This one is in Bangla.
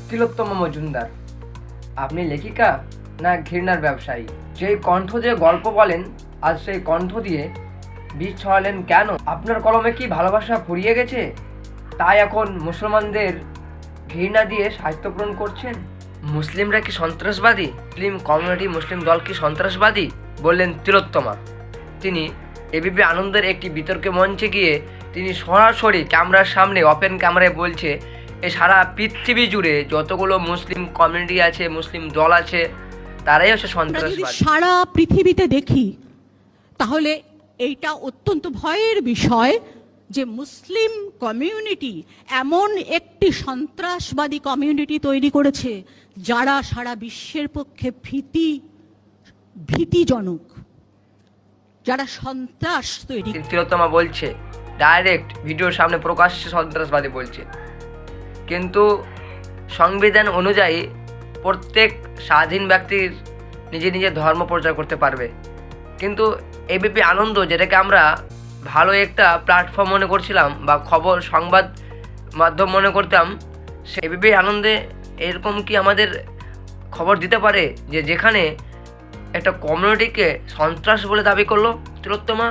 তিলোত্তমা মজুমদার, আপনি লেখিকা না ঘৃণার ব্যবসায়ী? যেই কণ্ঠ দিয়ে গল্প বলেন, আজ সেই কণ্ঠ দিয়ে বীজ ছড়ালেন কেন? আপনার কলমে কি ভালোবাসা ফুরিয়ে গেছে, তাই এখন মুসলমানদের ঘৃণা দিয়ে সাহিত্য পূরণ করছেন? মুসলিমরা কি সন্ত্রাসবাদী? মুসলিম কমিউনিটি, মুসলিম দল কি সন্ত্রাসবাদী? বললেন তিলোত্তমা। তিনি এবিপি আনন্দের একটি বিতর্কে মঞ্চে গিয়ে তিনি সরাসরি ক্যামেরার সামনে ওপেন ক্যামেরায় বলছে, এ সারা পৃথিবী জুড়ে যতগুলো মুসলিম কমিউনিটি আছে, মুসলিম দল আছে, তারাই হচ্ছে যদি সন্ত্রাসবাদী। সারা পৃথিবীতে দেখি তাহলে এইটা অত্যন্ত ভয়ের বিষয় যে মুসলিম কমিউনিটি এমন একটি সন্ত্রাসবাদী কমিউনিটি তৈরি করেছে যারা সারা বিশ্বের পক্ষে ভীতিজনক, যারা সন্ত্রাস তৈরি। তিলোত্তমা বলছে, ডাইরেক্ট ভিডিওর সামনে প্রকাশ্যে সন্ত্রাসবাদী বলছে, কিন্তু সংবিধান অনুযায়ী প্রত্যেক স্বাধীন ব্যক্তির নিজের ধর্ম প্রচার করতে পারবে। কিন্তু এবিপি আনন্দ, যেটাকে আমরা ভালো একটা প্ল্যাটফর্ম মনে করছিলাম বা খবর সংবাদ মাধ্যম মনে করতাম, সে এবিপি আনন্দে এরকম কি আমাদের খবর দিতে পারে যে যেখানে একটা কমিউনিটিকে সন্ত্রাস বলে দাবি করলো তিলোত্তমা?